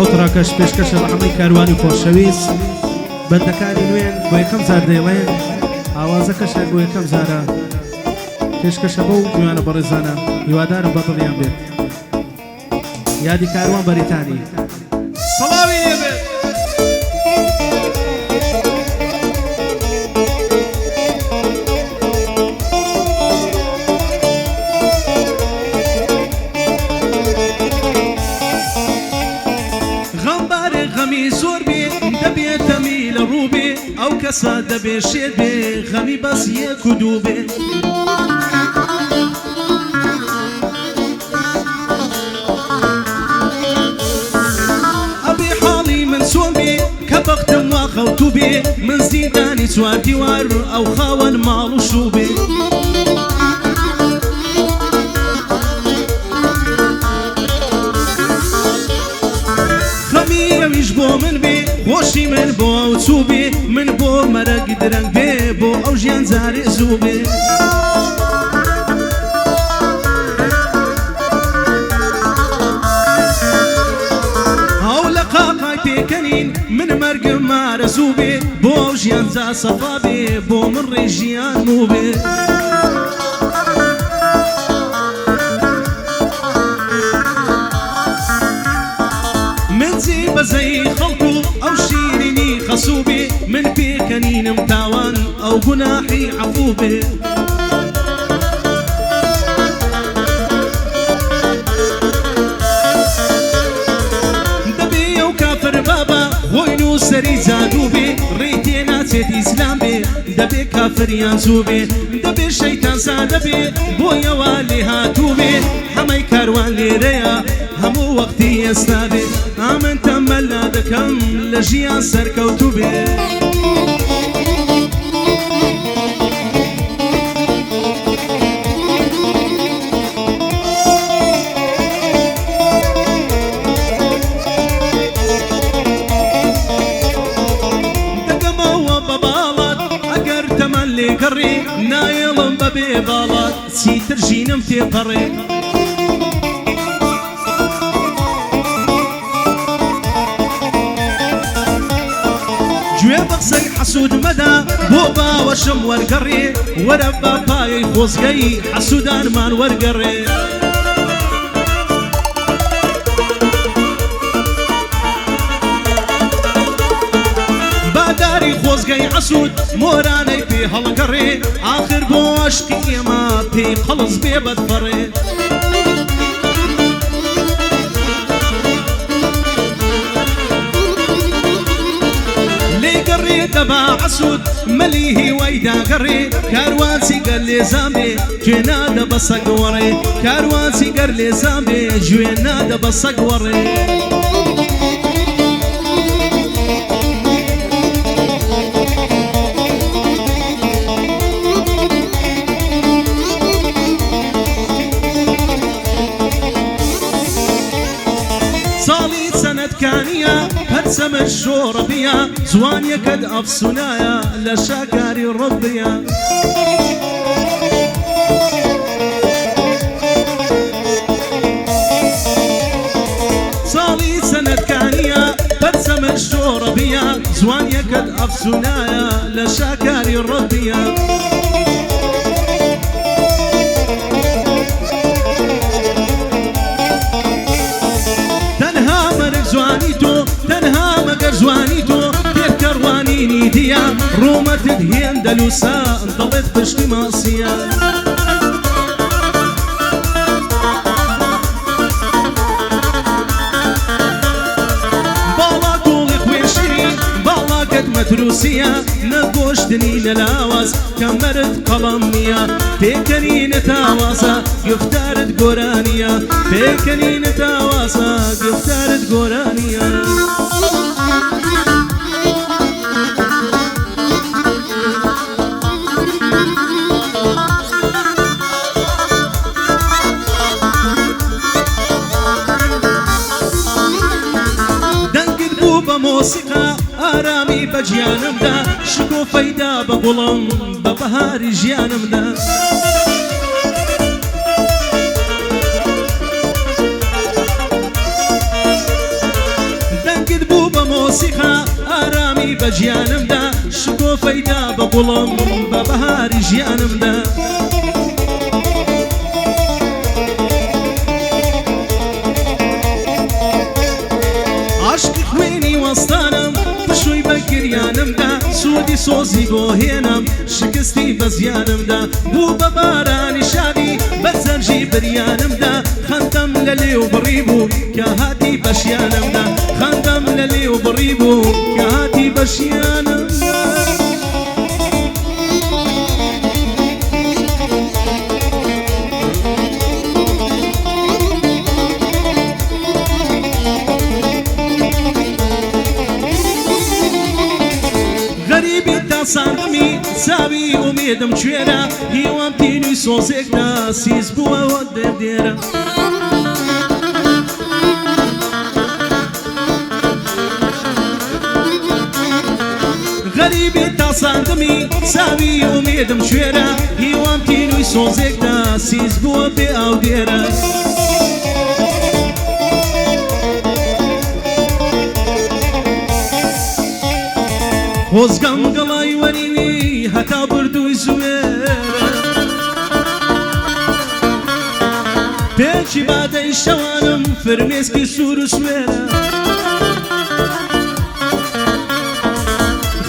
ئەوتڕاکەش پێشکەشە بە هەمەی کاروانی خۆشەویست بەندەکانی نوێن بۆ یەکەم زار دەیڵێن ئاوازەکەشە بۆ یەکەم زارە پێشکەشە بەو جوانە بەڕێزانە هیوادارم بەدڵیان بێت یادی کاروان بەریتانی سەڵاوی لێبێت غەمی زۆر بێ دەبێتە میلە ڕوو بێ ئەو کەسە دەبێ شێت بێ غەمی بەس یەک و دوو بێ ئەبێ حاڵی من سۆم بێ کە بەختم وا خەوتوو بێ من زیندانی چوار دیوار ئەو خاوەن ماڵ و شوو بێ ئەویش بۆ من بێ خۆشی من بۆ ئەو چوو بێ من بۆ مەرەگ درەنگ بێ بۆ ئەو ژیان جارێ زوو بێ ئەو لە قاقای پێکەنین من مەرگم مارە زوو بێ بۆ ئەو ژیان جا سەفا بێ بۆ من ڕێژیان موو بێ بەزەی خەڵکو ئەو شیرینی خەسوو بێ من پێکەنینم تاوان ئەو گوناحی عەفوو بێ دەبێ ئەو کافر بابا خۆی نووسەری جادوو بێ ڕێی تێناچێت ئیسلام بێ دەبێ کافریان زوو بێ دەبێ شەیتان سادە بێ بۆیەوە لێ هاتوو بێ هەمەی کاروان لێرەیە هەموو وەختی ئێستا بێ ئامن تەمەلا دەکەم لە ژیان سەرکەوتوو بێ دەگەمەوە بە باڵات ئەگەر تەمەن لێگەڕێ نایەڵم بەبێ باڵات چیتر ژینم تێپەڕێ گوێ بەقسەی حەسوود مەدا بۆ باوەشم وەرگەڕێ وەرە بە پایەی خۆزگەی حەسوودانمان وەرگەڕێ باداری خۆزگەی حەسوود مۆرانەی پێ هەڵگەڕێ ئاخر بۆ عەشقی ئێمە پێی قەڵز بێ بەدفەڕێ دەبا عەسوود مەلی هیوای داگەڕێ کاروانسی گەر لێزان بێ گوێ نادە بە سەگ وەڕێ کاروانسی گەر لێزان بێ گوێ نادە بە سەگ وەڕێ ساڵی سەنەتکانیە هەرچەمە شۆڕە بیا جوانیەکەت ئەفسونایە لە شاکاری ڕەبیە ساڵی سەنەتکانیە هەرچەمە شۆڕە بیا جوانیەکەت ئەفسونایە لە شاکاری ڕەبیە جوانی تۆ تەنها مەگەر جوانی تۆ پێکەڕوانینی دیە ڕوومەتت هێن دەلووسا دەڵێت پشتی ماسیە باڵا تۆڵی خوێشیری باڵاکەت مەتروسیە نەگۆشتنی لە لاواز کەمەرت قەڵەم نییە پێکەنینت ئاوازە گفتارت گۆرانیە پێکەنینت ئاوازە گفتارت گۆرانیە دەنگت بوو بە مۆسیقا ئارامی بە گیانمدا شکۆ فەیدا بە گوڵم بە بەهاری ژیانمدا بە گیانمدا شکۆ فەیدا بە گوڵم بە بەهاری ژیانمدا عاشقی خوێنی وەستانم پشووی بە گریانمدا سوودی سۆزی بۆ هێنم شکستی بە زیانمدا بوو بە بارانی شادی بە زەرجی بریانمدا خەندەم لە لێو بڕی بوو کە هاتی بەشیانمدا خەندەم لە لێو بڕی بوو کە هاتی بەشیانمدا غەریبی تا ساندمی چاوی ئومێدم کوێرە هیوام تینووی سۆزێکدا سیز بووەوە دێرە غەریبی تا ساندمی چاوی ئومێدم کوێرە هیوام تینووی سۆزێکدا سیز بووە بێ ئاو دێرە خۆزگەم گەڵای وەرینی هەتا بردووی زوێرە پێچی بادەی شەوانم فرمێسکی سوور و سوێرە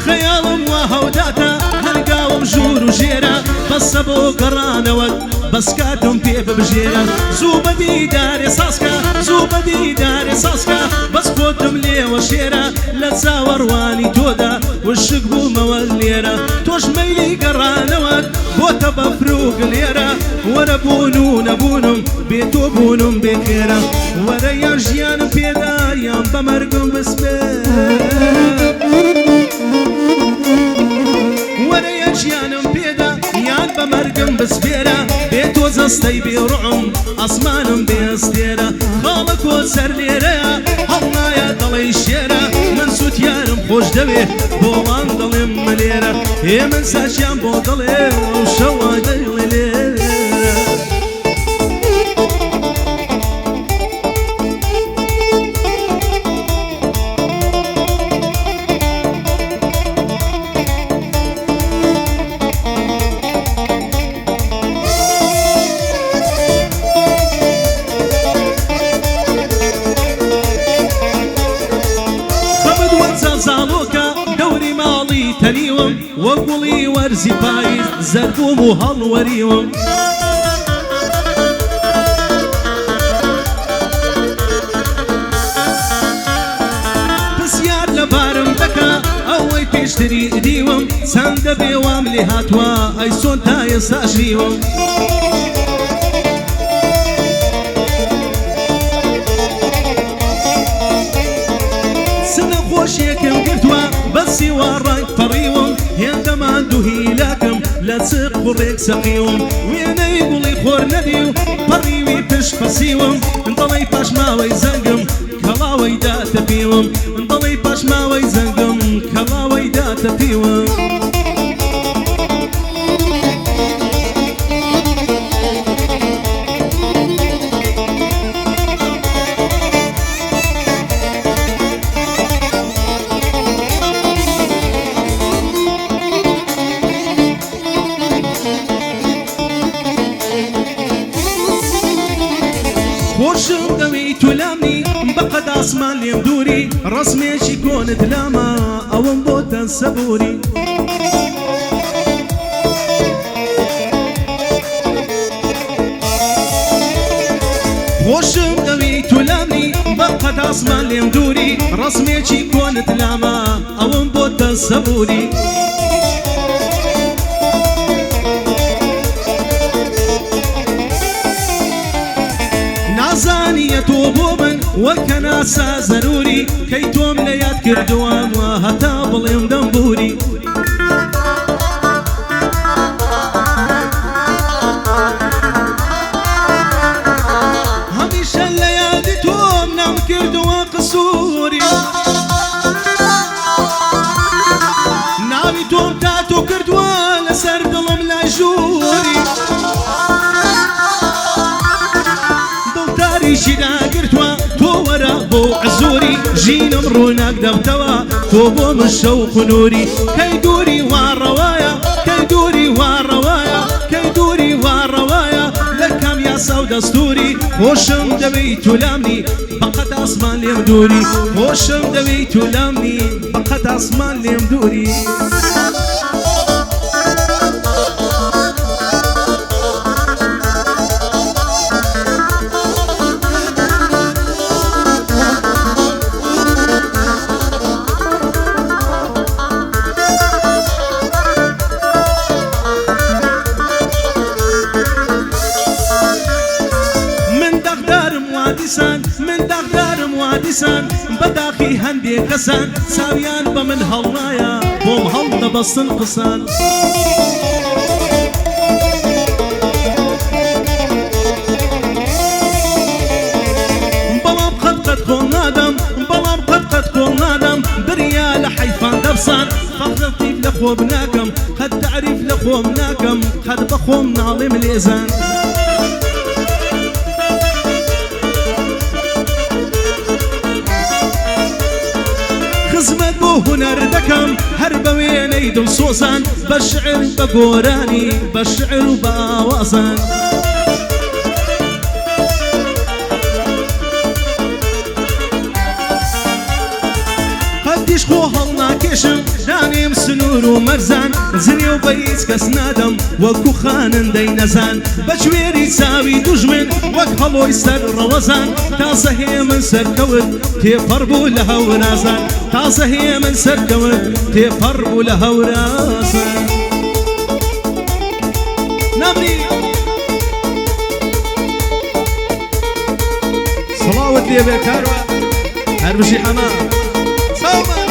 خەیاڵم وا هەوداتە هەرگاوم ژوور و ژێرە بەسە بۆ گەڕانەوەت بەس کاتم پێ ببژێرە زوو بە دیدارێ ساسکە زوو بە دیدارێ ساسکە بەس خۆتم لێوە شێرە لە چاوەڕوانی تۆدا وشک بوومەوە لێرە تۆش مەیلی گەڕانەوەت بۆتە بەفروگ لێرە وەرە بوون و نەبوونم بێ تۆ بوونم بێ خێرە وەرە یان ژیانم پێدا یان بە مەرگم بسپێرە وەرە یان ژیانم پێدا یان بە مەرگم بسپێرە بێ تۆ جەستەی بێڕوعم ئەسمانم بێستێرە خاڵە کۆ سەر لێرەیە هەڵنایە دەڵێی شێرە من سووتیارم خۆش دەوێ بۆڵان دەڵێم ملێرە هێ من ساچیان بۆ دەڵێ ئەو شەوە دەڵێ لێرە تەنیوم وە گوڵی وەرزی پاییز زەربووم و هەڵوەریوم پرسیار لە بارم دەکا ئەوەی پێشتری دیوم چەندە بێوام لێ هاتووە ئەی سۆن تا ئێستا ژیوم خۆشیەکەم گرتووە بەسی وا ڕای پەڕیوم هێندەمان دوو هیلاکم لە چق بڕێک سەقیوم وێنەی گوڵی خۆر نەدی و پەڕیوی پشت پەسیوم دەڵی پاشماوەی زەنگم کەڵاوەی داتەپیوم دەڵی پاشماوەی زەنگم کەڵاوەی داتەپیوم خۆشم دەوێی تو لامنی بەقەد ئاسمان لێم دووری ڕەسمێکی کۆنت لامە ئەوەم بۆتە سەبووری خۆشم دەوێی تو لامنی بەقەد ئاسمان لێم دووری ڕەسمێکی کۆنت لامە ئەوەم بۆتە سەبووری نازانیە تۆ بۆ من وەکە ناسا زەروری کەی تۆم لە یاد کردووەمە هەتا بڵێم دەمبوری هەمیشە لە یادی تۆم نام کردووە قسووری ناوی تۆم تا تۆ کردووە لەسەر دڵم لای ژووری دڵتاریشی داگرتووە تۆ وەرە بۆ عزووری ژینم ڕووناک دەبتەوە تۆ بۆ من شەوق و نووری کەی دووری وارڕەوایە کەی دووری وارڕەوایە کەی دووری وارڕەوایە لە کام یاسا و دەستوری خۆشم دەوێی تو لامنی بەقەت ئاسمان لێم دووری خۆشم دەوێی تو لامنی بەقەت ئاسمان لێم دووری من داغدارم وادیسان بەداخی هەندێک کەسان چاویان بە من هەڵنایە بۆم هەڵ نەبەستن قسان بەڵام قەت کۆڵ نادەم بەڵام قەت کۆڵ نادەم بریا لە حەیفان دەبسان فەقط تیف لە خۆم ناکەم قەت تعریف لە خۆم ناکەم قەت بە خۆم ناڵێم لێزان خزمەت بۆ هونەر دەکەم هەر بە وێنەی دڵسۆزان بە شعر بە گۆرانی بە شعر و بە ئاوازان قەدیش خۆ هەڵناکێشم دانێم سنوور و مەرزان زنێ و بە هیچ کەس نادەم وەکو خانندەی نەزان بە کوێری چاوی دوژمن وەک هەڵۆی سەر ڕەوەزان تازە هەیە من سەرکەوت تێپەڕ بوو لە هەورازان تازە هەیە من سەرکەوت تێپەڕ بوو لە هەورازان نامری سڵاوت لێبێ کاروە هەر بژی حەما چاومە